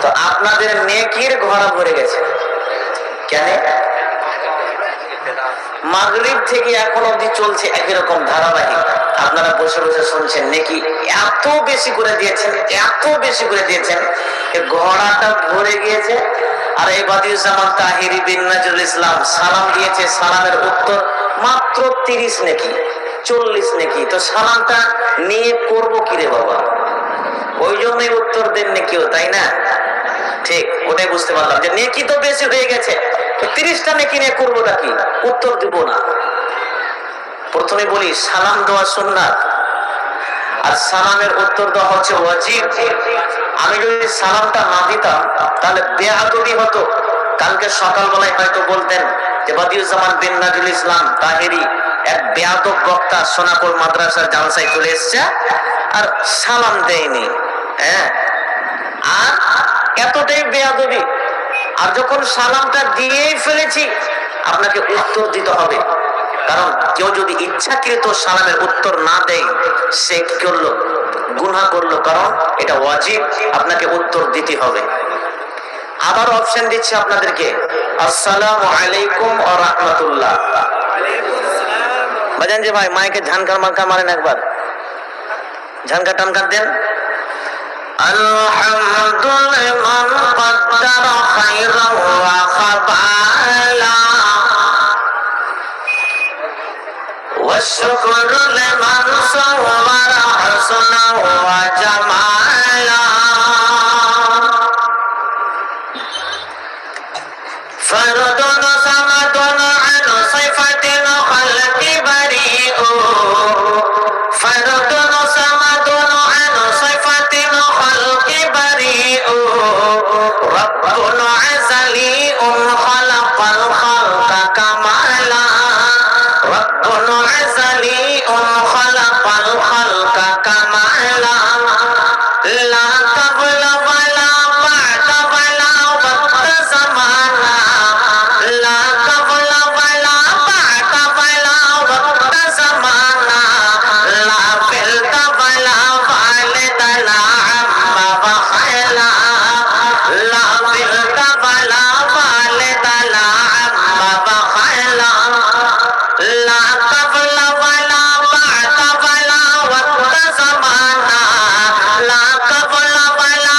তো আপনাদের নেকির ঘোড়া ভরে গেছে কেন? মাগরিব থেকে এখন অবধি চলছে একই রকম ধারাবাহিক। আপনারা বসে বসে শুনছেন নেকি এত বেশি করে দিয়েছেন, এত বেশি করে দিয়েছেন, ঘোড়াটা ভরে গিয়েছে। আর এই বাদিউজ্জামান তাহিরি বিন নজরুল ইসলাম সালাম দিয়েছে, সালামের উত্তর মাত্র 30 নেকি 40 নেকি। তো সালামটা নিয়ে করবো কি রে বাবা? ওই জন্যই উত্তর দেননি কেউ, তাই না? ঠিক ওটাই বুঝতে পারলাম যে নেকি তো বেশি হয়ে গেছে, 30টা নেকি নিয়ে করবোটা কি? উত্তর দিব না। প্রথমে বলি সালাম দেওয়া সুন্নাত আর সালামের উত্তর দেওয়া হচ্ছে ওয়াজিব। আমি যদি সালামটা না দিতাম তাহলে বেয়াদবি হতো। কালকে সকালবেলায় হয়তো বলতেন যে বাদিউজ্জামান বিন নজরুল ইসলাম তাহিরি এক বেয়াদব বক্তা সোনাপুর মাদ্রাসার জালসায় চলে এসেছে আর সালাম দেয়নি। হ্যাঁ, আর এতটাই বেয়াদবি। আর যখন সালামটা দিয়েই ফেলেছি আপনাকে উত্তর দিতে হবে, কারণ কেউ যদি ইচ্ছাকৃত সালামের উত্তর না দেয় সে কি করলো? গুনাহ করলো, কারণ এটা ওয়াজিব, আপনাকে উত্তর দিতে হবে। আবার অপশন দিচ্ছি আপনাদেরকে, আসসালামু আলাইকুম ওয়া রাহমাতুল্লাহ। বাজান যে ভাই মাইকে ঝানকার মার্কা মারেন, একবার ঝানকার টানকার দেন। আলহামদুলিল্লাহ কদ্দারা খায়রান ওয়া খাবালা والشكر لمن صور حسنا وجمالا فرد صمد عن صفة الخلق بريء فرد صمد عن صفة الخلق بريء رب عزلي خلق الخلق كمالا رب عزلي خلق الخلق كمالا لا قبل ولا بعد ولا وقت زمانا لا قبل ولا بعد ولا وقت زمانا لا بلد ولا والد لا عم وخيلا لا بلد ولا والد لا عم وخيلا لا قبل ولا بعد ولا وقت زمانا لا قبل ولا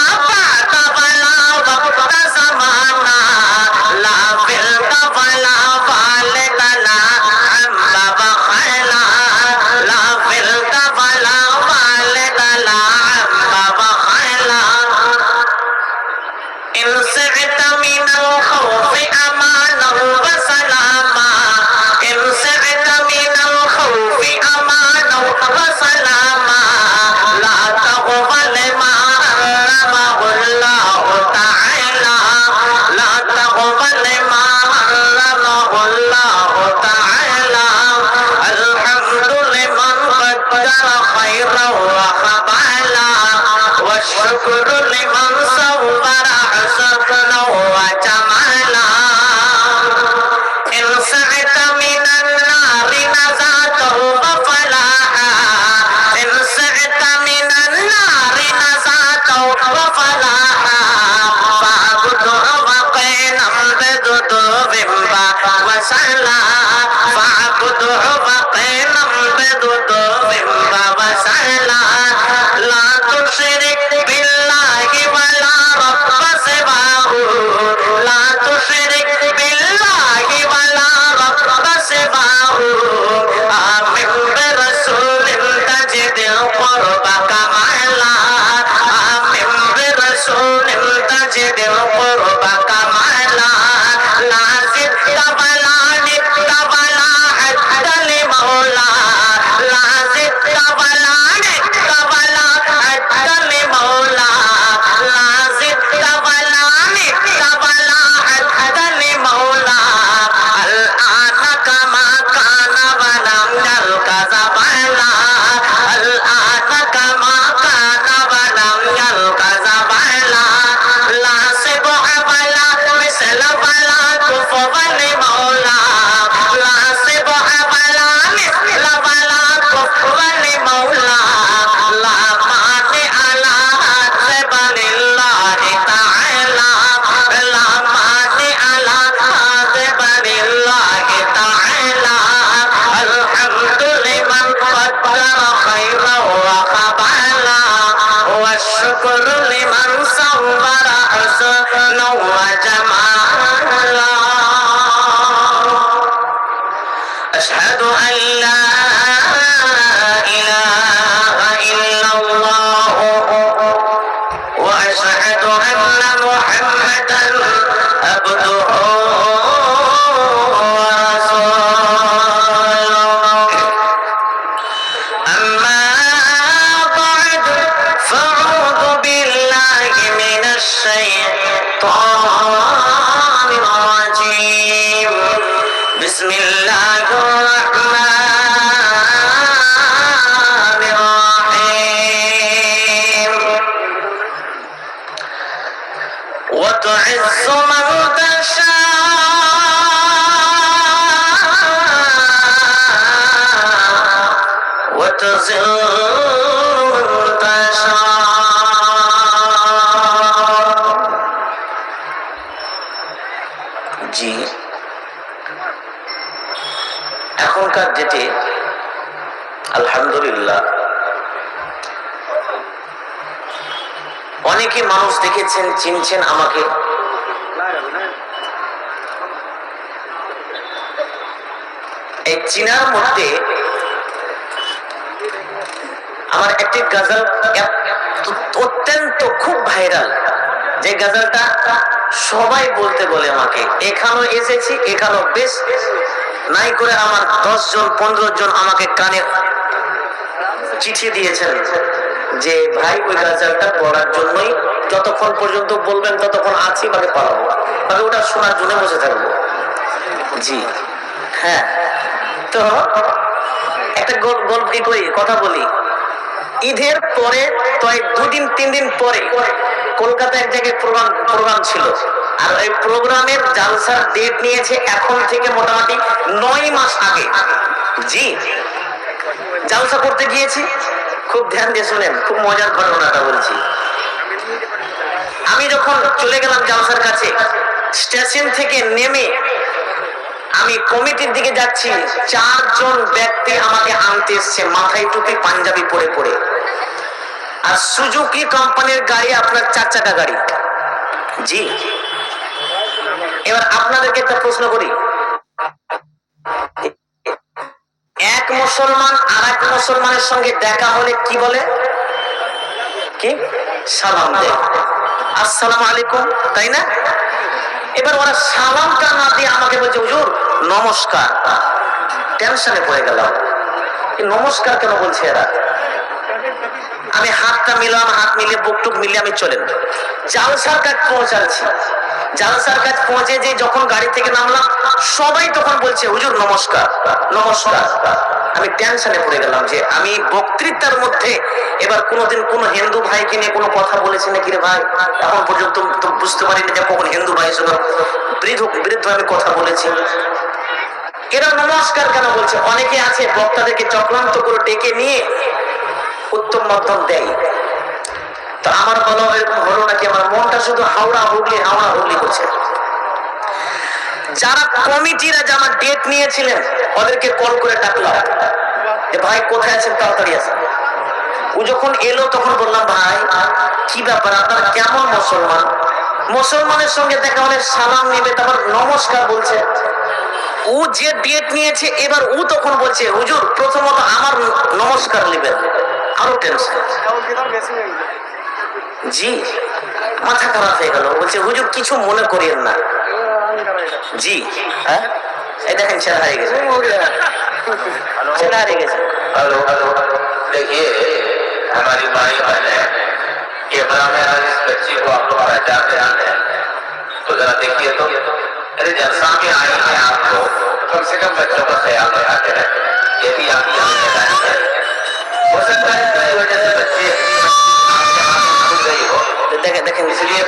لمن صور حسنا وجمالا أشهد أن لا إله إلا الله وأشهد أن محمدا عبده ورسوله أما بعد فأعوذ بالله من الشيطان الرجيم بسم الله الرحمن الرحيم وتعز من تشاء وتذل من تشاء জি এখনকার ডেটে আলহামদুলিল্লাহ অনেকে মানুষ দেখেছেন, চিনছেন আমাকে। এই চিনার মধ্যে আমার একটি গজল অত্যন্ত খুব ভাইরাল, যে গজলটা সবাই বলতে বলে আমাকে। এখানেও এসেছি, এখানেও বেশ নাই করে আমার 10 জন 15 জন আমাকে কানে চিঠি দিয়েছেন যে ভাই ওই গজলটা পড়ার জন্যই যতক্ষণ পর্যন্ত বলবেন ততক্ষণ আছি, বাকি পালাবো, বাকি ওটা শোনার জন্য বসে থাকবো। জি হ্যাঁ, তো একটা গল্প করি, কথা বলি। ঈদের পরে তো 2-3 দিন পরে কলকাতায় এক জায়গায় প্রোগ্রাম ছিল, আর এই প্রোগ্রামের জালসার ডেট নিয়েছে এখন থেকে মোটামুটি 9 মাস আগে। জি জালসা করতে গিয়েছি, খুব ধ্যান দিয়ে শুনেন, খুব মজার ঘটনাটা বলছি। আমি যখন চলে গেলাম জালসার কাছে, স্টেশন থেকে নেমে আমি কমিটির দিকে যাচ্ছি, 4 জন ব্যক্তি আমাকে আনতে এসছে, মাথায় টুপি পাঞ্জাবি পরে পরে, আর সুজুকি কোম্পানির গাড়ি, আপনার 4 চাকা গাড়ি। জি এবার আপনাদেরকে একটা প্রশ্ন করি, এক মুসলমান আর এক মুসলমানের সঙ্গে দেখা হলে কি বলে? কি সালাম দেয়, আসসালামু আলাইকুম, তাই না? এবার ওরা সালামটা না দিয়ে আমাকে বলছে হুজুর নমস্কার। টেনশনে পড়ে গেলাম, নমস্কার কেন বলছে এরা? আমি হাতটা মিলাম, হাত মিলিয়ে বুকটুক মিলিয়ে আমি চলেন জালসার কাজ পৌঁছাচ্ছি। জালসার কাজ পৌঁছে যে যখন গাড়ি থেকে নামলাম, সবাই তখন বলছে হুজুর নমস্কার নমস্কার। আমি টেনশনে পড়ে গেলাম যে আমি বক্তৃতার মধ্যে এবার কোনোদিন কোনো হিন্দু ভাইকে নিয়ে কোনো কথা বলেছি নাকি রে ভাই, এখন পর্যন্ত তো বুঝতে পারিনি যে কখন হিন্দু ভাই সঙ্গে বিরুদ্ধে আমি কথা বলেছি। এরা নমস্কার কেন বলছে? অনেকে আছে বক্তাদেরকে চক্রান্ত করে ডেকে নিয়ে উত্তম মধ্যম দেয়। তো আমার বলা এরকম হলো নাকি? আমার মনটা শুধু হাওড়া হুগলি করছে। যারা কমিটিরা যে আমার ডেট নিয়েছিলেন ওদেরকে কল করে ডাকলাম যে ভাই কোথায় আছেন, তাড়াতাড়ি আসেন। ও যখন এলো তখন বললাম ভাই কি ব্যাপার, আপনারা কেমন মুসলমান? মুসলমানের সঙ্গে দেখা হলে সালাম নেবে, তারপর নমস্কার বলছে। ও যে ডেট নিয়েছে এবার ও তখন বলছে হুজুর প্রথমত আমার নমস্কার নেবেন। আরো টেনশন। জি মাথা খারাপ হয়ে গেল। বলছে হুজুর কিছু মনে করিয়েন না। জি হ্যাঁ এই দেখেন ছেলে হারিয়ে গেছে, ছেলে হারিয়ে গেছে। हेलो देखिए हमारी भाई बहन है, कैमरा में इस बच्ची को आप लोग पहचानते हैं तो जरा देखिए तो अरे जलसा में आए हैं आपको, कम से कम बच्चों का ख्याल रखाते रहे। यदि आप हो सकता है इस वजह से बच्चे आपके हाथ में खुल गई हो, देखें देखें इसलिए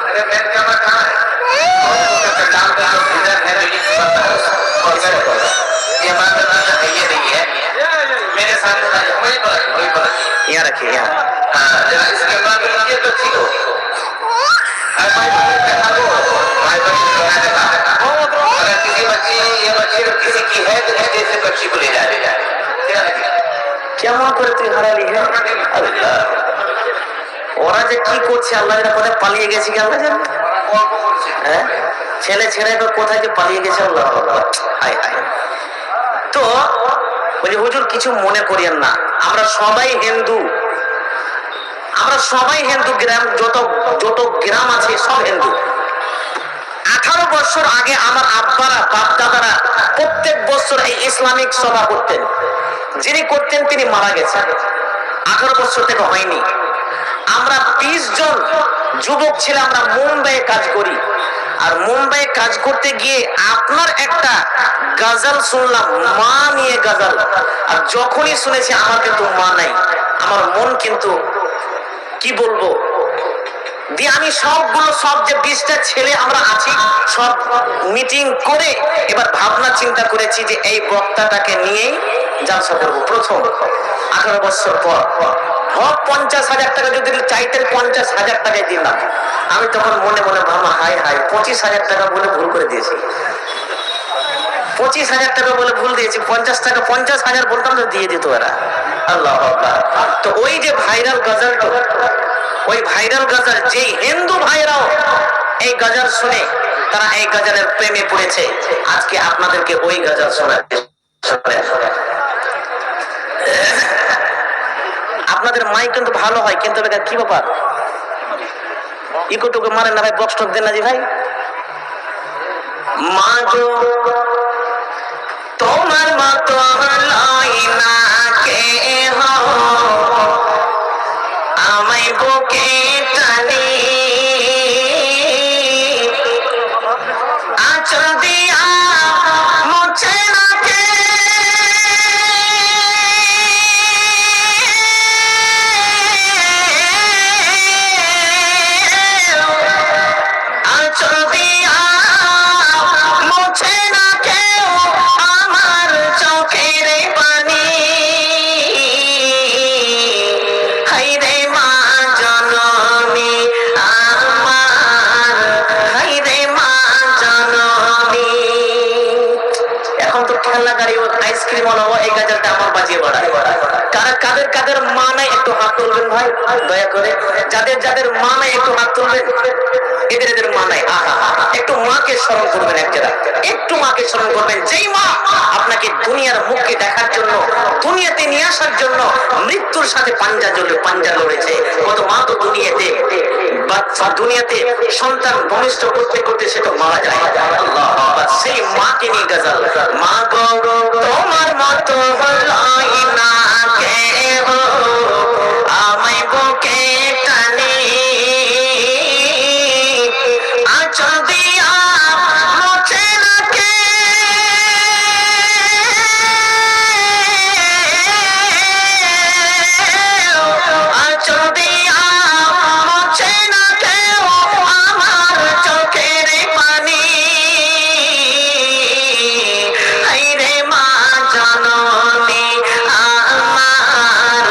अरे मैं कैमरा कहाँ है पहचान कर इधर है ये बात ये नहीं है मेरे साथ यहाँ रखिए यहाँ। जरा इसके बाद ये तो ठीक हो अगर किसी बच्ची ये बच्ची किसी की है तो जैसे बच्ची को ले जा रही है क्या मन करे तुम हरा ली है? ওরা যে কি করছে আল্লাহ জানে, কোথায় পালিয়ে গেছে কি আল্লাহ জানে। হ্যাঁ, ছেলে ছেড়ে কোথায় যে পালিয়ে গেছে আল্লাহ। হায় হায়। তো বলি হুজুর কিছু মনে করিয়েন না, আমরা সবাই হিন্দু, আমরা সবাই হিন্দু, গ্রাম যত যত গ্রাম আছে সব হিন্দু। 18 বছর আগে আমার আব্বারা বাপ দাদারা প্রত্যেক বছর এই ইসলামিক সভা করতেন। যিনি করতেন তিনি মারা গেছেন, 18 বছর থেকে হয়নি। আমরা 20 জন যুবক ছেলে আমরা মুম্বাইয়ে কাজ করি। আর মুম্বাইয়ে কাজ করতে গিয়ে আপনার একটা গজল শুনলাম, মা নিয়ে গজল। আর যখনই শুনেছি আমার কিন্তু মা নাই, আমার মন কিন্তু কি বলবো দিয়ে আমি সবগুলো সব যে 20টা ছেলে আমরা আছি সব মিটিং করে এবার ভাবনা চিন্তা করেছি যে এই বক্তাটাকে নিয়েই জালসা করবো। প্রথম 18 বছর পর হক 50,000 টাকা যদি চাইতেন 50,000 টাকায় দিলাম। আমি তখন মনে মনে ভাবলাম হাই হাই 25,000 টাকা বলে ভুল করে দিয়েছি, 25,000 টাকা বলে ভুল দিয়েছি। 50 টাকা 50,000 বলতাম তো দিয়ে দিত এরা। আল্লাহ আকবার। তো ওই যে ভাইরাল গজলটা, ওই ভাইরাল গজল যে হিন্দু ভাইরাও এই গজল শুনে তারা এই গজলের প্রেমে পড়েছে। আজকে আপনাদেরকে ওই গজল শোনাতে, আপনাদের মাইক কিন্তু ভালো হয়, কিন্তু এটা কি ব্যাপার ইকোটুকু মারেন না ভাই, বক্স টক দেন না জি ভাই। মা গো তোমার মতো লয় না কে হো, আমায় বুকে টানে আঁচল দিয়া মুছে না কে, আঁচল দিয়া মুছে না কেউ আমার চোখের পানি। হায়রে মা জননী আমার, হায়রে মা জননী। এখন তো ঠেলা গাড়ি ও আইসক্রিম ওয়ালা এই গাজলটা আমার বাজিয়ে বেড়ায়। কাদের কাদের মা নাই একটু হাত তুলবেন ভাই দয়া করে। যাদের যাদের মা নাই একটু হাত তুলবেন। এদের মা নাই, আহা একটু মাকে স্মরণ করবেন, এক জায়গা একটু মাকে স্মরণ করবেন। যেই মা আপনাকে দুনিয়ার মুখকে দেখার জন্য, দুনিয়াতে নিয়ে আসার জন্য মৃত্যুর সাথে পাঞ্জা লড়েছে। কত মা তো দুনিয়াতে বাচ্চা, দুনিয়াতে সন্তান ভূমিষ্ঠ করতে করতে সে তো মারা যায়। আল্লাহ আকবার। সেই মাকে নিয়ে গজল। মা গো তোমার মতো লয় না কে হো, আমায় বুকে টানে আঁচল দিয়া মুছে না কে, আঁচল দিয়া মুছে না কেউ আমার চোখের পানি। হায়রে মা জননী আমার,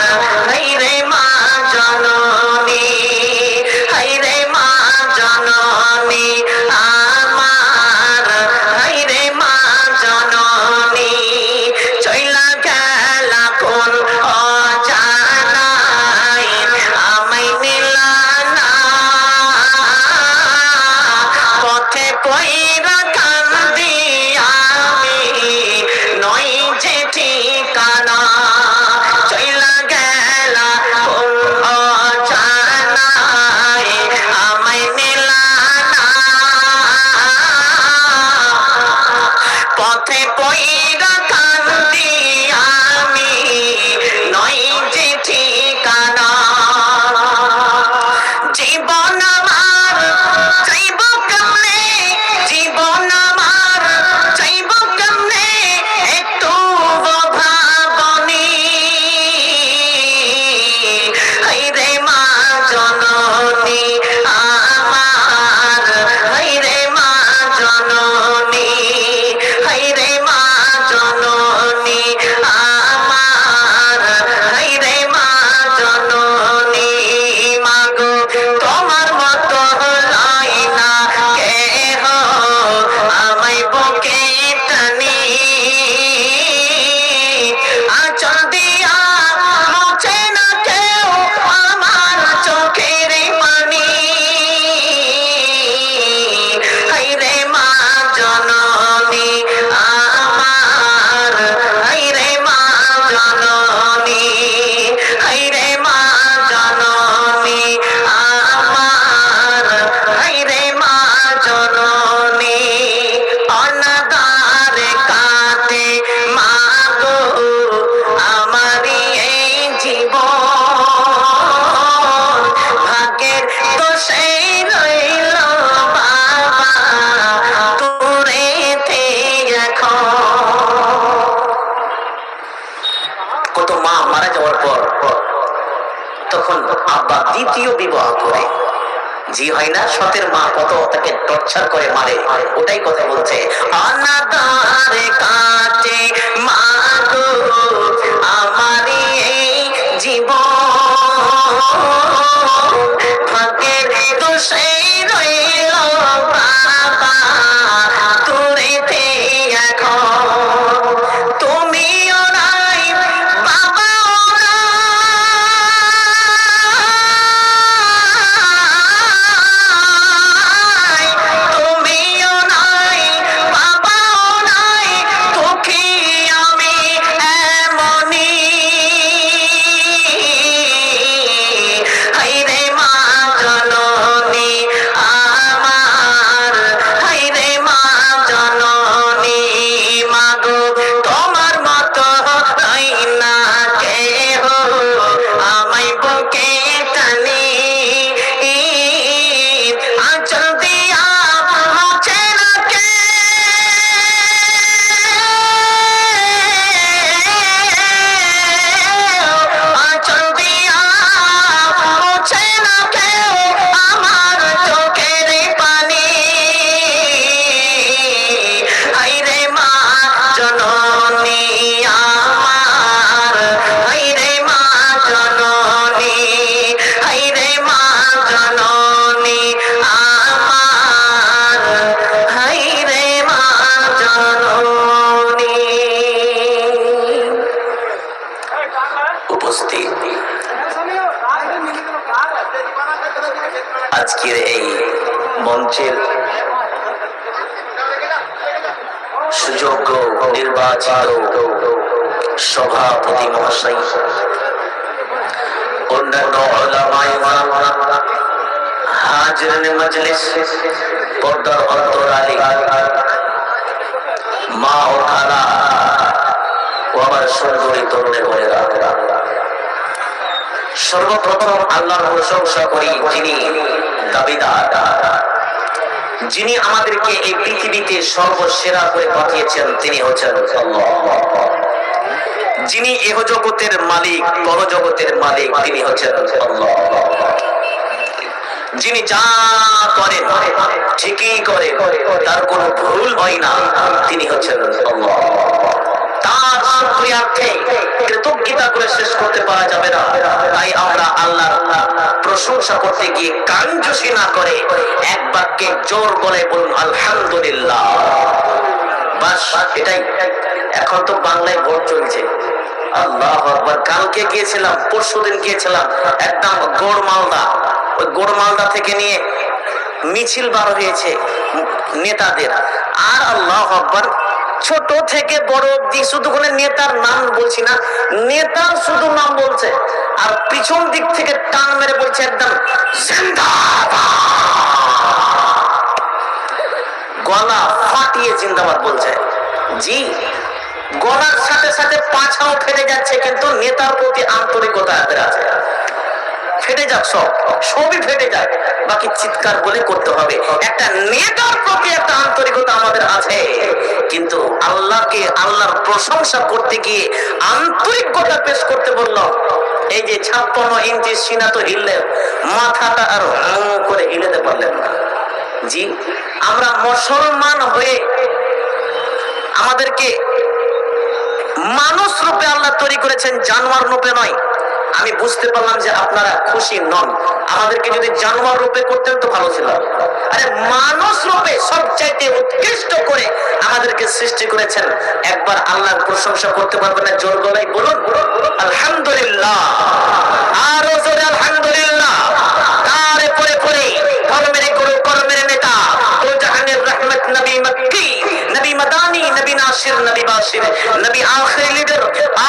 দ্বিতীয় বিবাহ করে। জি হয় না, সতের মা কত তাকে টর্চার করে মারে, ওটাই কথা বলছে। অনাদারে কাটে মা গো আমারি এই জীবন, ভাগ্যের দোষে রইল বাবা দূরেতে এখন, তুমিও নাই বাবাও নাই, তুমিও নাই বাবাও নাই, দুঃখী আমি এমনি। হায়রে মা জননী আমার, হায়রে মা জননী, মাগো তোমার মতো হয় না কেহ আমায় বুকে টানি, আঁচল দিয়া মুছে না কে, আঁচল দিয়া মুছে না কেউ আমার চোখের পানি। হায়রে মা জননী আমার, হায়রে মা জননী, হায়রে মা জননী আমার, হায়রে মা জননী। উপস্থিত আজকের এই মঞ্চের সুযোগ্য নির্বাচিত সভাপতি মহাশয়, অন্যান্য উলামায়ে কেরাম, হাজিরিন মজলিস, পর্দার অন্তরালে মা ও খালা ও আমার সুন্দরী তরুণী বোনেরা, সর্বপ্রথম আল্লাহর প্রশংসা করি যিনি দাবিদার, যিনি আমাদেরকে এই পৃথিবীতে সর্বসেরা করে পাঠিয়েছেন, তিনি হচ্ছেন আল্লাহ। যিনি এহ জগতের মালিক, পরজগতের মালিক, তিনি হচ্ছেন আল্লাহ। যিনি যা করেন ঠিকই করে, তার কোনো ভুল হয় না, তিনি হচ্ছেন আল্লাহ। তার শুকরিয়ার্থে কৃতজ্ঞতা করে শেষ করতে পারা যাবে না। তাই আমরা আল্লাহর প্রশংসা করতে গিয়ে কাঞ্জুসি না করে এক বাক্যে জোর গলায় বলুন আলহামদুলিল্লাহ। বাস এটাই। এখন তো বাংলায় ভোট চলছে, আল্লাহু আকবার। কালকে গিয়েছিলাম, পরশুদিন গিয়েছিলাম একদম গড় মালদা, ওই গড় মালদা থেকে নিয়ে মিছিল বার হয়েছে নেতাদের, আর আল্লাহু আকবার ছোট থেকে বড় অব্দি শুধু কোনো নেতার নাম বলছি না, নেতার শুধু নাম বলছে, আর পিছন দিক থেকে টান মেরে বলছে একদম জিন্দাবাদ, গলা ফাটিয়ে জিন্দাবাদ বলছে। জি, গলার সাথে সাথে পাছাও ফেটে যাচ্ছে, কিন্তু নেতার প্রতি আন্তরিকতা এদের আছে। ফেটে যাক, সবই ফেটে যায়, বাকি চিৎকার বলে করতে হবে। একটা নেতার প্রতি একটা আন্তরিকতা আমাদের আছে, কিন্তু আল্লাহকে, আল্লাহর প্রশংসা করতে গিয়ে আন্তরিকতা পেশ করতে বলল। এই যে 56 ইঞ্চি সিনা তো হিললেন, মাথাটা আর করে হিলেতে পারলেন না। জি, আমরা মুসলমান হয়ে আমাদেরকে মানুষ রূপে আল্লাহ তৈরি করেছেন, জানোয়ার রূপে নয়। আমি বুঝতে পারলাম যে আপনারা খুশি নন। আমাদেরকে যদি জানোয়ার রূপে করতেন তো ভালো ছিল। আরে মানুষ রূপে সবচাইতে উৎকৃষ্ট করে আমাদেরকে সৃষ্টি করেছেন। একবার আল্লাহর প্রশংসা করতে পারবেন না? জোর গলায় বলুন আলহামদুলিল্লাহ, আরো জোরে আলহামদুলিল্লাহ। তারপরে পরে কর্মের গুরু, কর্মের নেতা, ও জাহানের রহমত, নবী মক্কি, নবী মাদানী, নবী নাসির, নবী বাশির, নবী আখিরি লিডার,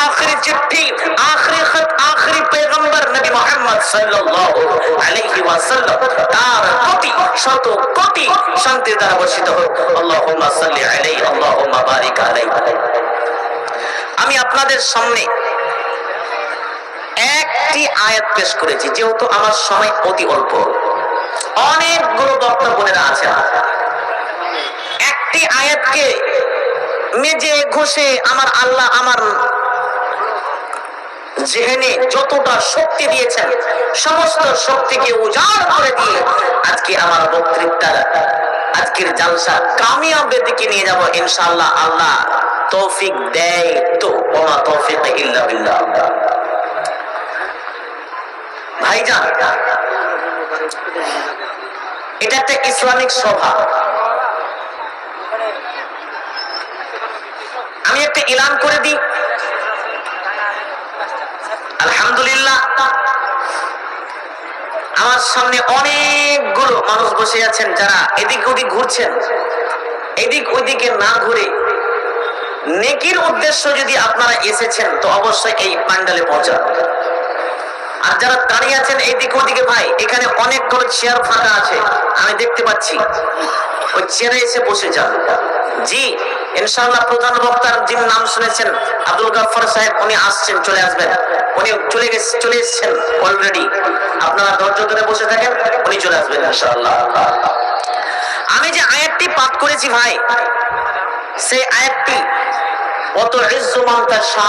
আখিরি চিঠি, আখিরি খত, আখিরি পয়গম্বর নবী মুহাম্মদ সাল্লাল্লাহু আলাইহি ওয়াসাল্লাম, তার কোটি শত কোটি শান্তির দ্বারা বর্ষিত হোক। আল্লাহুম্মা সাল্লি আলাইহি, আল্লাহুম্মা বারিক আলাইহি। আমি আপনাদের সামনে একটি আয়াত পেশ করেছি, যেহেতু আমার সময় অতি অল্প, অনেকগুলো বক্তব্যেরা আছে। একটি আয়াতকে মেজে ঘষে আমার আল্লাহ আমার জেহেনে যতটা শক্তি দিয়েছেন সমস্ত শক্তিকে উজাড় করে দিয়ে আজকে আমার বক্তৃতা, আজকের জালসা কামিয়াবের দিকে নিয়ে যাব ইনশাআল্লাহ। আল্লাহ তৌফিক দেয় তো, ওমা তৌফিক ইল্লা বিল্লাহ। ভাইজান, এটা একটা ইসলামিক সভা। আমি একটা এলান করে দিই। আলহামদুলিল্লাহ, আমার সামনে অনেকগুলো মানুষ বসে আছেন যারা এদিক ওদিক ঘুরছেন। এদিক ওইদিকে না ঘুরে নেকির উদ্দেশ্য যদি আপনারা এসেছেন তো অবশ্যই এই প্যান্ডেলে পৌঁছান। আর যারা দাঁড়িয়ে আছেন এইদিক ওদিকে, ভাই এখানে অনেকগুলো চেয়ার ফাঁকা আছে আমি দেখতে পাচ্ছি, ওই চেয়ারে এসে বসে যান। জি ইনশাআল্লাহ, প্রধান বক্তার যিনি নাম শুনেছেন আব্দুল গাফফার সাহেব, উনি আসছেন, চলে আসবেন। উনি চলে এসেছেন অলরেডি। আপনারা ধৈর্য ধরে বসে থাকেন, উনি চলে আসবেন ইনশাআল্লাহ। আমি যে আয়াতটি পাঠ করেছি ভাই, সেই আয়াতটি অত ইজ্জু মান তাশা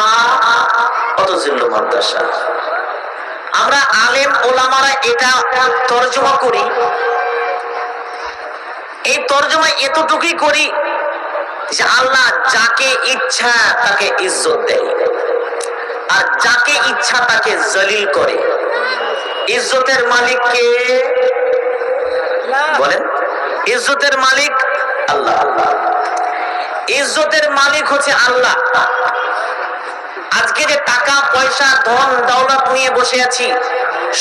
অত জিল্লু মান তাশা। আমরা আলেম ওলামারা এটা তরজমা করি, এই তরজমা এতটুকুই করি যে আল্লাহ যাকে ইচ্ছা তাকে ইজ্জত দেয় আর যাকে ইচ্ছা তাকে জলিল করে। ইজ্জতের মালিক কে বলেন? ইজ্জতের মালিক আল্লাহ। ইজ্জতের মালিক হচ্ছে আল্লাহ। আজকে যে টাকা পয়সা ধন দৌলত নিয়ে বসে আছি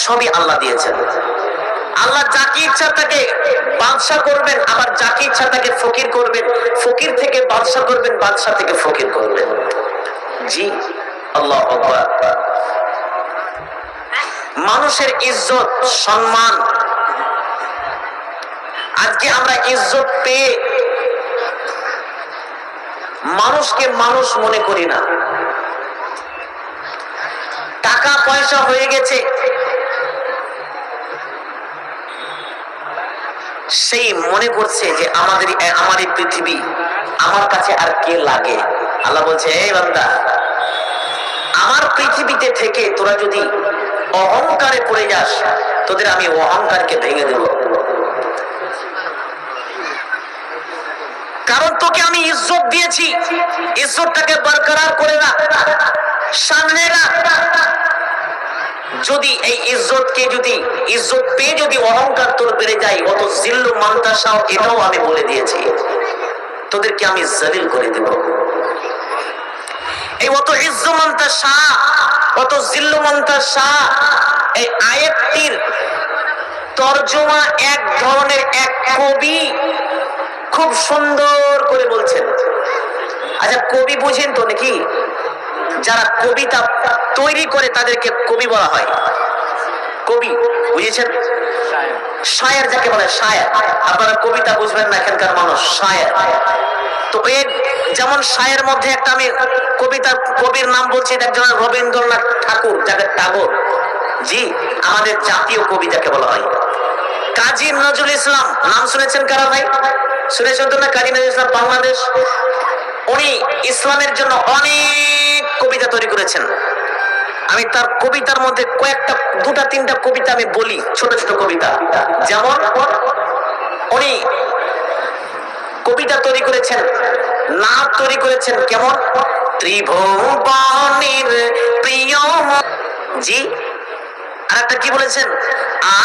সবই আল্লাহ দিয়েছেন। আল্লাহ যাকে ইচ্ছা তাকে বাদশাহ করবেন, আবার যাকে ইচ্ছা তাকে ফকির করবেন, ফকির থেকে বাদশাহ করবেন, বাদশাহ থেকে ফকির করবেন। জি আল্লাহু আকবার। মানুষের ইজ্জত সম্মান, আজকে আমরা ইজ্জত পেয়ে মানুষকে মানুষ মনে করি না। টাকা পয়সা হয়ে গেছে, সেই মনে করছে যে আমার এই পৃথিবী, আমার কাছে আর কে লাগে। আল্লাহ বলছে, এই বান্দা, আমার পৃথিবীতে থেকে তোরা যদি অহংকারে পড়ে যাস, তোদের আমি অহংকারকে ভেঙে দেব। কারণ তোকে আমি ইজ্জত দিয়েছি, ইজ্জতটাকে বরকরার করে রাখ, সামনে রাখ। যদি এই ইজ্জতকে ইজ্জত পেয়ে যদি অহংকার তোর বেড়ে যায়, অত জিল্লু মান তাশা, এটাও আমি বলে দিয়েছি, তোদেরকে আমি জলিল করে দেব। এই অত ইজ্জু মান তাশা, অত জিল্লু মান তাশা, এই আয়াতটির তরজমা এক ধরনের এক কবি খুব সুন্দর করে বলছেন। আচ্ছা, কবি বুঝেন তো নাকি? যারা কবিতা তৈরি করে তাদেরকে কবি বলা হয়। কবি বুঝেছেন? শায়ের যাকে বলে, শায়ের। আপনারা কবিতা বুঝবেন না এখানকার মানুষ, শায়ের। তো এর যেমন শায়ের মধ্যে একটা আমি কবির নাম বলছি, একজন রবীন্দ্রনাথ ঠাকুর, যাকে টাগোর। জি, আমাদের জাতীয় কবি যাকে বলা হয়। কাজী নজরুল ইসলাম নাম শুনেছেন কারা ভাই? শুনেছেন তো না? কাজী নজরুল ইসলাম বাংলাদেশ, উনি ইসলামের জন্য অনেক কবিতা তৈরি করেছেন। আমি তার কবিতার মধ্যে কয়েকটা, দুটা তিনটা কবিতা আমি বলি, ছোট ছোট কবিতা। যেমন উনি কবিতা তৈরি করেছেন, নাম তৈরি করেছেন কেমন? ত্রিভুবনের প্রিয়। জি, আর একটা কি বলেছেন?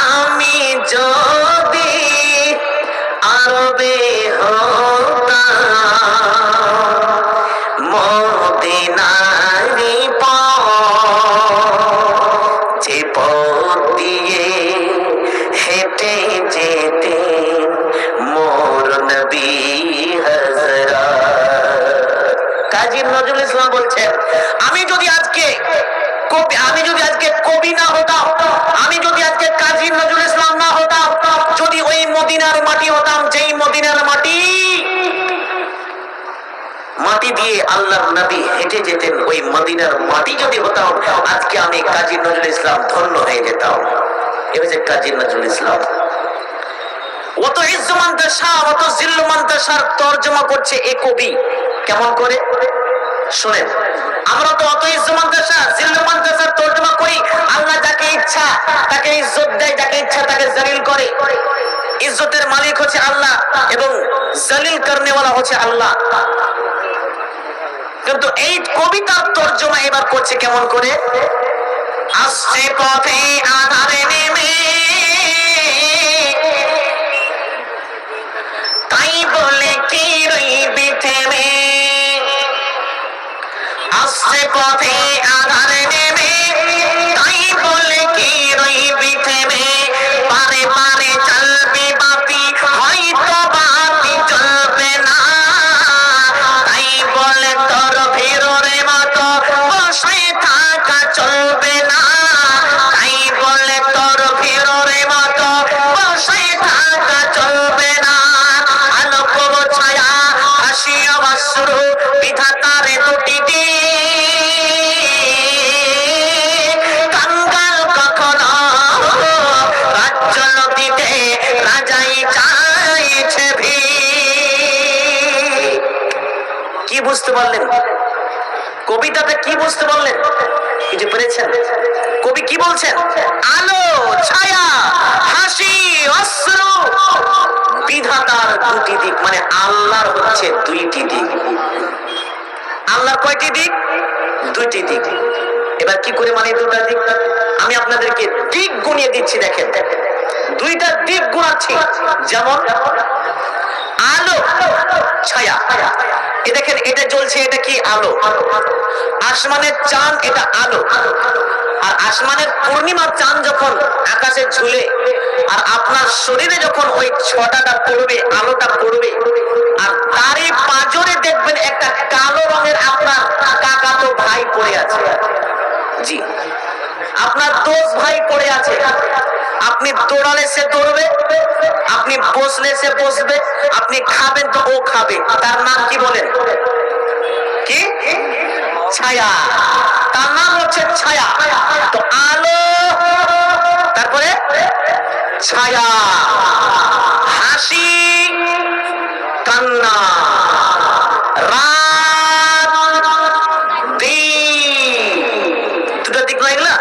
আমি যদি আরবে হতাম, মদিনারি যে পথ দিয়ে হেঁটে যেতেন মোর নবী হযরত। কাজী নজরুল ইসলাম বলছেন, আমি যদি আজকে কবি না হতাম, আমি যদি আজকে কাজী নজরুল ইসলাম না হতাম, যদি ওই মদিনার মাটি হতাম, যেই মদিনার মাটি দিয়ে আল্লাহর নবী হেঁটে যেতেন, ওই মদিনার মাটি যদি হতাম, আজকে আমি কাজী নজরুল ইসলাম ধন্য হয়ে যেতাম। এ হচ্ছে কাজী নজরুল ইসলাম। অত ইজ্জু মান তাশা, অত জিল্লু মান তাশার তরজমা করছে এ কবি। কেমন করে শুনেন। আমরা তো অত ইজ্জমান্তাসা জিল্লুমান্তাসার তর্জমা করি, আল্লাহ যাকে ইচ্ছা তাকে ইজ্জত দেয়, যাকে ইচ্ছা তাকে জলিল করে। ইজ্জতের মালিক হচ্ছে আল্লাহ এবং জলিল করনেওয়ালা হচ্ছে আল্লাহ। কিন্তু এই কবিতার তর্জমা এবার করছে কেমন করে? আসছে পথে আধারে নেমে, তাই বলে কি রইবি থেমে। আসছে পথে আধারে নেমে, তাই বলে কি রইবি থেমে। পারে পারে চলবি বাতি, হয়তো বাতি চলবে না। তাই বলে তোর ভিড়রে মতো বসে থাকা চলবে না। তাই বলে তোর ভিড়রে মতো বসে থাকা চলবে না। আলোক ছায়া হাসিয়া অশ্রু বিধাতার দুটি দিক, কাঙ্গাল কখনো রাজ্য নদীতে রাজাই চাইছে ভিড়। কি বুঝতে পারলেন কবিতাটা? কি বুঝতে পারলেন? কিছু পেরেছেন? কবি কি বলছেন? আলো ছায়া হাসি অশ্রু বিধাতার দুটি দিক, মানে আল্লাহর হচ্ছে দুইটি দিক। আল্লাহর কয়টি দিক? দুইটি দিক। এবার কি করে মানে দুটা দিক? আমি আপনাদেরকে দিক গুনিয়ে দিচ্ছি, দেখেন দুইটা দিক গুণাচ্ছি। যেমন আলো ছায়া, এ দেখেন এটা জ্বলছে, এটা কি? আলো। আসমানের চাঁদ এটা আলো। আর আসমানের পূর্ণিমার চাঁদ যখন আকাশে ঝুলে আর আপনার শরীরে যখন ওই ছটাটা পড়বে, আলোটা পড়বে, আর তারই পাঁজরে দেখবেন একটা কালো রঙের আপনার কাকাতো ভাই পড়ে আছে। জি, আপনার দোষ ভাই পড়ে আছে। আপনি দৌড়ালে সে দৌড়বে, আপনি বসলে সে বসবে, আপনি খাবেন তো ও খাবে। তার নাম কি বলেন? কি? ছায়া। তার নাম হচ্ছে ছায়া। তো আলো, তারপরে ছায়া, হাসি কান্না, রাত দিন, দুটা দিক নয় এগুলা?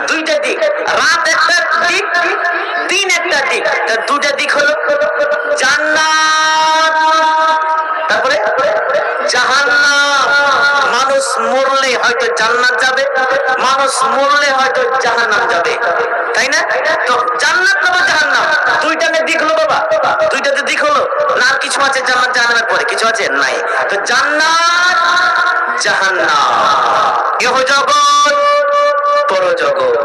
দুইটা দিক। রাত একটা দিক, দিন একটা দিক। দুটা দিক হলো জান্নাত, তারপরে জাহান্নাম। মানুষ মরলে হয়তো জান্নাত যাবে, মানুষ মরলে হয়তো জাহান্নাম যাবে, তাই না? তো জান্নাত না জাহান্নাম, দুইটাতে দিক হলো বাবা। দুইটাতে দিক হলো না? আর কিছু আছে জান্নাত জাহান্নামের পরে? কিছু আছে? নাই। তো জান্নাত জাহান্নাম, ইহ জগৎ পরজগৎ,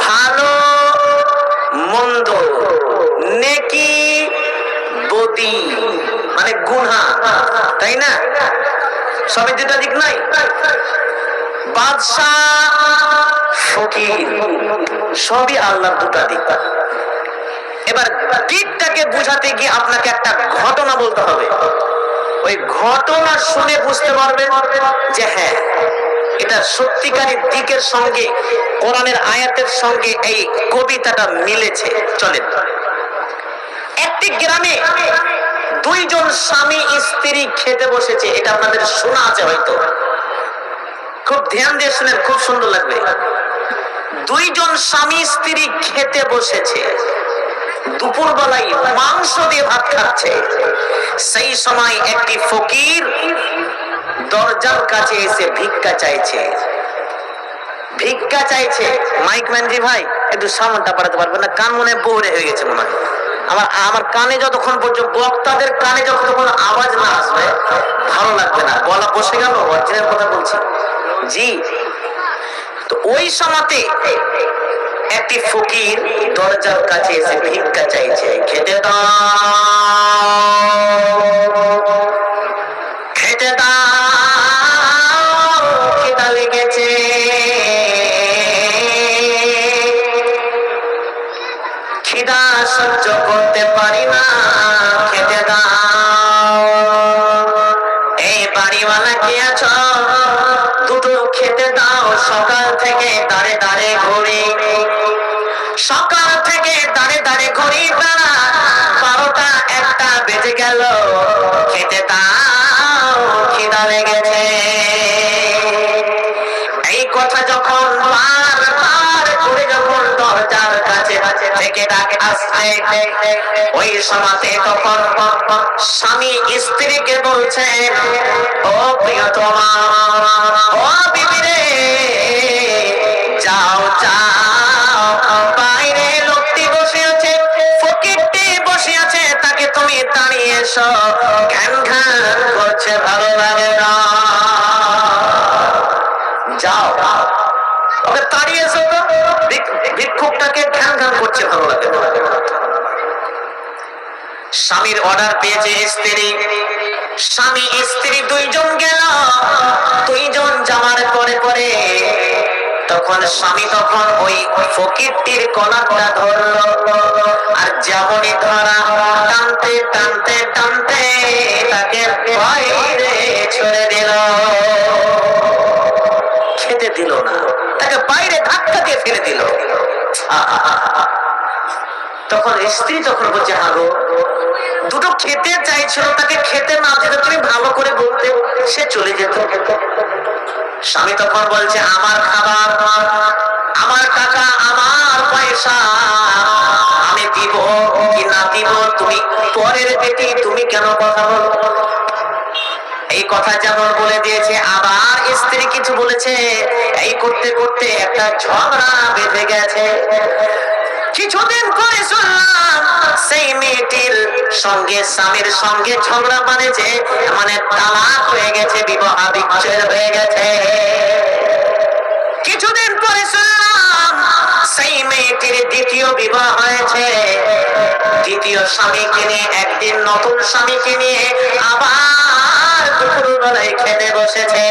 ভালো মন্দ, নেকি বদি, মানে গুনাহ, তাই না? সবই দুটা দিক নাই? বাদশাহ ফকির, সবই আল্লাহর দুটা দিক। এবার দিকটাকে বুঝাতে গিয়ে আপনাকে একটা ঘটনা বলতে হবে। ওই ঘটনা শুনে বুঝতে পারবেন যে হ্যাঁ, এটা সত্যিকারের দিকের সঙ্গে, কোরআনের আয়াতের সঙ্গে এই কবিতাটা মিলেছে। চলেন, একটি গ্রামে দুইজন স্বামী স্ত্রী খেতে বসেছে। এটা আপনাদের শোনা আছে হয়তো, খুব ধ্যান দিয়ে শুনেন, খুব সুন্দর লাগবে। দুইজন স্বামী স্ত্রী খেতে বসেছে, দুপুর বেলায় মাংস দিয়ে ভাত খাচ্ছে। সেই সময় একটি ফকির দরজার কাছে এসে ভিক্ষা চাইছে। ভিক্ষা চাইছে। মাইক ম্যানজি ভাই একটু সামনটা পাঠাতে পারবেন না? কান মনে বহরে হয়ে গেছে মনে হয়। আমার কানে যতক্ষণ পর্যন্ত, বক্তাদের কানে যতক্ষণ আওয়াজ না আসবে ভালো লাগবে না, গলা বসে গেল। অরিজিনাল কথা বলছি। জি, তো ওই সময়তে একটি ফকির দরজার কাছে এসে ভিক্ষা চাইছে। খেতে দাও, খেতে দাও, খিদা লেগেছে। খিদা সহ্য করতে পারি না, খেতে দাও। এই বাড়িওয়ালা কি আছো, দুটো খেতে দাও। সকাল থেকে দাঁড়ে দাঁড়ে ঘুরি, সকাল থেকে দাঁড়ে দাঁড়ে ঘুরি, বেলা 12টা 1টা বেজে গেল। খেতে দাও, খিদা লেগেছে। আসবে। ওই সময়তে তখন স্বামী স্ত্রীকে বলছে, ও প্রিয়তমা, ও বিবি রে, যাও যাও, বাইরে লোকটি বসে আছে, ফকিরটি বসে আছে, তাকে তুমি তাড়িয়ে এসো, ঘ্যান ঘ্যান করছে, ভালো লাগে না। যাও ওকে তাড়িয়ে এসো তো, ভিক্ষুকটাকে ঘ্যান ঘ্যান করছে, ভালো লাগে না। স্বামীর অর্ডার পেয়েছে স্ত্রী, স্বামী স্ত্রী দুইজন গেল, দুইজন যাওয়ার পরে পরে তখন স্বামী তখন ওই ফকিরটির কলারটা ধরলো, আর যেমনই ধরা, টানতে টানতে টানতে তাকে বাইরে ছড়ে দিল, খেতে দিল না, তাকে বাইরে ধাক্কা দিয়ে ফেলে দিল। তখন স্ত্রী তখন বলছে, হাগো, দুটো খেতে চাইছিল, তাকে খেতে না দিলে তুমি ভালো করে বলতে, সে চলে যেত। স্বামী তখন বলছে, আমার খাবার, আমার টাকা, আমার পয়সা, আমি দিব কি না দিব, তুমি পরের বেটি, তুমি কেন কথা বলো? এই কথা যেমন বলে দিয়েছে, আবার স্ত্রী কিছু বলেছে, এই করতে করতে একটা ঝগড়া বেঁধে গেছে। কিছুদিন পরে শুনলাম সেই মেয়েটির সঙ্গে স্বামীর সঙ্গে ঝগড়া বাঁধেছে, মানে তালাক হয়ে গেছে, বিবাহ বিচ্ছেদ হয়ে গেছে। কিছুদিন পরে শুনলাম সেই মেয়েটির দ্বিতীয় বিবাহ হয়েছে, দ্বিতীয় স্বামীকে নিয়ে, একদিন নতুন স্বামীকে নিয়ে আবার দুপুরবেলায় খেতে বসেছে,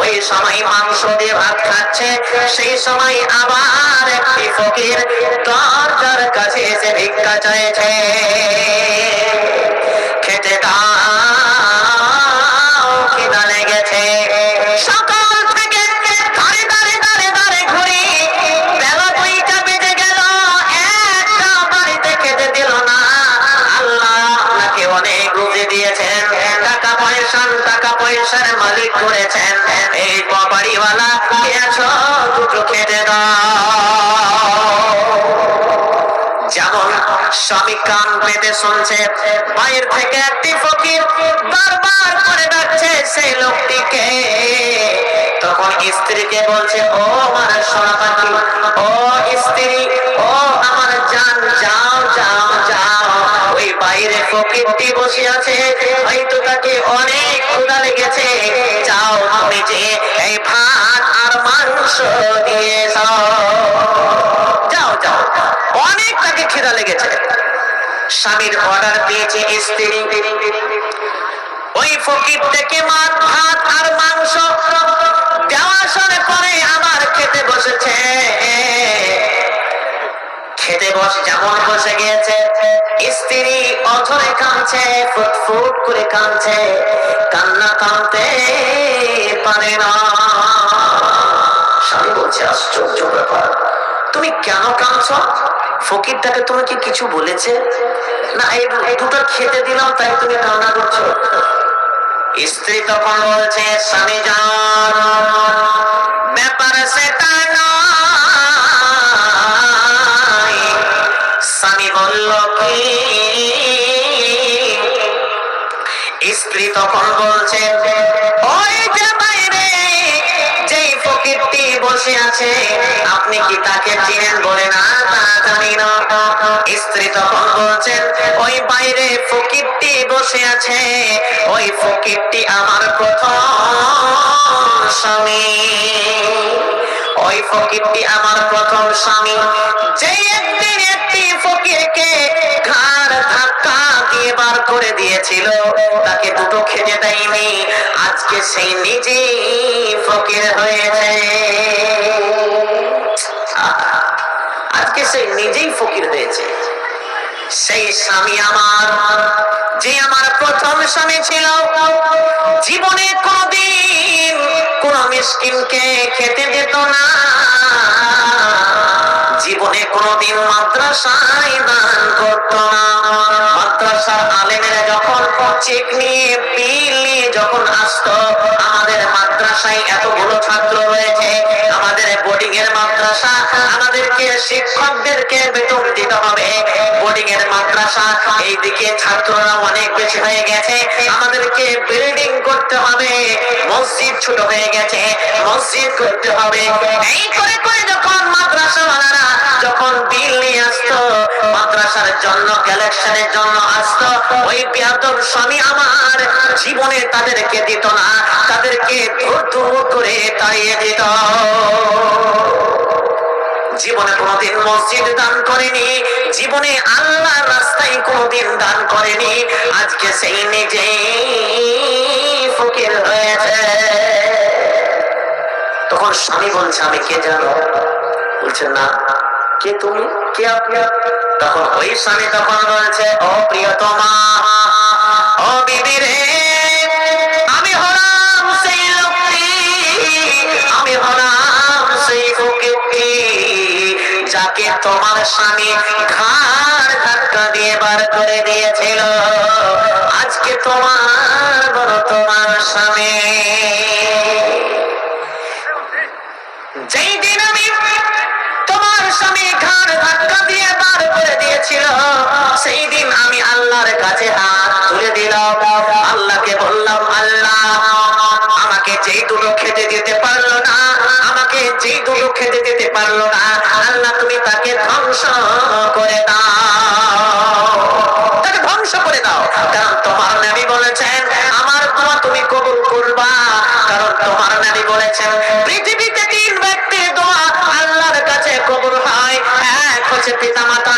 ওই সময় মাংস দিয়ে ভাত খাচ্ছে, সেই সময় আবার একটি ফকির দরজার কাছে এসে ভিক্ষা চাইছে, খেতে দাও, খিদা লেগেছে। সকাল থেকে দাঁড়ে দাঁড়ে দাঁড়ে দাঁড়ে ঘুরি, বেলা 2টা বেজে গেল, একটা বাড়িতে খেতে দিল না। আল্লাহ আপনাকে অনেক রুজি দিয়েছেন, টাকা পয়সার মালিক করেছেন, এই বাড়িওয়ালা খেয়েছো, দুটো খেতে দাও। যেমন স্বামী কান পেতে শুনছে, বাইরে থেকে একটি ফকির বারবার করে ডাকছে সেই লোকটিকে, তখন স্ত্রীকে বলছে, ও আমার সোনা পাখি, ও স্ত্রী, ও আমার জান, যাও যাও যাও, ওই বাইরে ফকিরটি বসে আছে, হয়তো তাকে অনেক ক্ষুধা লেগেছে, যাও তুমি যে এই ভাত আর মাংস দিয়ে যাও যাও, অনেক তাকে খিদা লেগেছে। স্বামীর অর্ডার পেয়েছে স্ত্রী, ওই ফকির থেকে ভাত আর মাংস দেওয়া শুনে পরে আবার খেতে বসেছে। খেতে যেমন বসে গিয়েছে, স্ত্রী অঝরে কাঁদছে, ফুটফুট করে কাঁদছে, কান্না থামতে পারে না। স্বামী বলছে, আশ্চর্য ব্যাপার, তুমি কেন কাঁদছো? ফকিরটাকে তুমি কি কিছু বলেছে? না, এই দুটো খেতে দিলাম তাই তুমি কান্না করছো? স্ত্রী তখন বলছে, স্বামী জান, ব্যাপার সেটা নয়। স্বামী বলল কি? স্ত্রী তখন বলছে, ওই যে বাইরে যেই ফকিরটি বসে আছে, আপনি কি তাকে চিনেন? বলে, না, তা জানি না। স্ত্রী তখন বলছেন, ওই বাইরে ফকিরটি বসে আছে, ওই ফকিরটি আমার প্রথম স্বামী, ওই ফকিরটি আমার প্রথম স্বামী, যে একদিন একটি ফকিরকে ঘাড় ধাক্কা দিয়ে বার করে দিয়েছিল, তাকে দুটো খেতে দেয়নি, আজকে সেই নিজেই ফকির হয়েছে, আজকে সেই নিজেই ফকির হয়েছে। সেই স্বামী আমার, যে আমার প্রথম স্বামী ছিল, জীবনে কোনদিন কোন মিসকিনকে খেতে দিত না, জীবনে কোনদিন মাদ্রাসায় দান করত না। মাদ্রাসার আলেমেরা যখন চেক নিয়ে, বিল নিয়ে যখন আসতো, আমাদের মাদ্রাসায় এতগুলো ছাত্র রয়েছে, আমাদের বোর্ডিং এর মাদ্রাসা, আমাদেরকে আমাদেরকে শিক্ষকদেরকে বেতন দিতে হবে, বোর্ডিং এর মাদ্রাসা, এইদিকে ছাত্ররা অনেক বেশি হয়ে গেছে, আমাদেরকে বিল্ডিং করতে হবে, মসজিদ ছোট হয়ে গেছে, মসজিদ করতে হবে। এই করে করে যখন মাদ্রাসাওয়ালারা যখন বিল নিয়ে আসতো, মাদ্রাসার জন্য কালেকশনের জন্য আসতো, ওই বেয়াদব স্বামী আমার জীবনে তাদেরকে দিত না, তাদেরকে ধুর করে তাড়িয়ে দিত। জীবনে কোনোদিন মসজিদ দান করেনি, জীবনে আল্লাহর রাস্তায় কোনোদিন দান করেনি, আজকে সেই নিজেই ফকির হয়েছে। তখন স্বামী বলছে আমি কে জানো? বলছে না। কে তুমি? কে আপনি? তখন ওই স্বামী তখন বলছে ও প্রিয়তমা, ও বিবি রে, আমি হলাম সেই লোকটি, আমি হলাম সেই ফকিরটি যাকে তোমার স্বামী ঘাড় ধাক্কা দিয়ে বার করে দিয়েছিল। আজকে তোমার বড় তোমার স্বামী। যেই দিন আমি তোমার স্বামী ঘাড় ধাক্কা দিয়ে বার করে দিয়েছিল, সেই দিন আমি আল্লাহর কাছে হাত তুলে দিলাম, আল্লাহকে বললাম আল্লাহ আমাকে যেই দুটো খেতে দিতে পারলো না, আমাকে যেই দুটো খেতে দিতে পারলো না, আল্লাহ তুমি তাকে ধ্বংস করে দাও, তাকে ধ্বংস করে দাও। কারণ তোমার নবী বলেছেন আমার দোয়া তুমি কবুল করবা, কারণ তোমার নবী বলেছেন পৃথিবীতে তিন ব্যক্তির দোয়া আল্লাহর কাছে কবুল হয়, এক হচ্ছে পিতামাতা,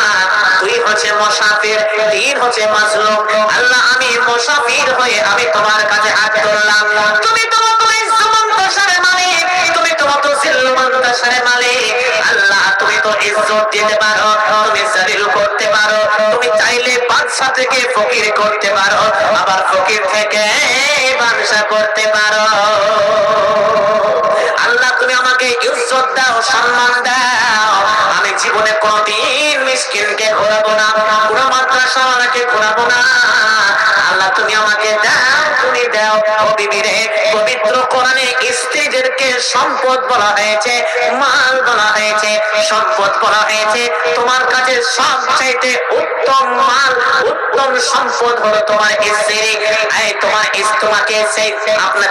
দুই হচ্ছে মুসাফির, তিন হচ্ছে মাজলুম। আল্লাহ আমি মুসাফির হয়ে আমি তোমার কাছে হাত তুললাম, তুমি তো ইজ্জতমন্তসারে মালিক, তুমি তো জিল্লুমন্তসারে মালিক। আল্লাহ তুমি তো ইজ্জত দিতে পারো, তুমি জলিল করতে পারো, তুমি চাইলে বাদশা থেকে ফকির করতে পারো, আবার ফকির থেকে বাদশা করতে পারো। আল্লাহ তুমি আমাকে ইজ্জত দাও, সম্মান দাও, আমি জীবনে কোনদিন মিসকিনকে ঘোরাবো না, কোন মাদ্রাসাওয়ালাকে ঘোরাবো না। আল্লাহ তুমি আমাকে দাও, তুমি দাও। ও বিবি রে, পবিত্র কোরআনে স্ত্রীদেরকে সম্পদ বলা হয়েছে, মাল বলা হয়েছে, সম্পদ বলা হয়েছে। তোমার কাছে সবচাইতে উত্তম মাল, উত্তম সম্পদ হলো তোমার স্ত্রী। এই তোমার তোমাকে সেই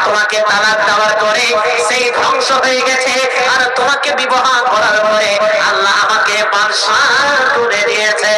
তোমাকে তালাক দেওয়ার পরে সেই ধ্বংস হয়ে গেছে, আর তোমাকে বিবাহ করার পরে আল্লাহ আমাকে বাদশা করে দিয়েছে।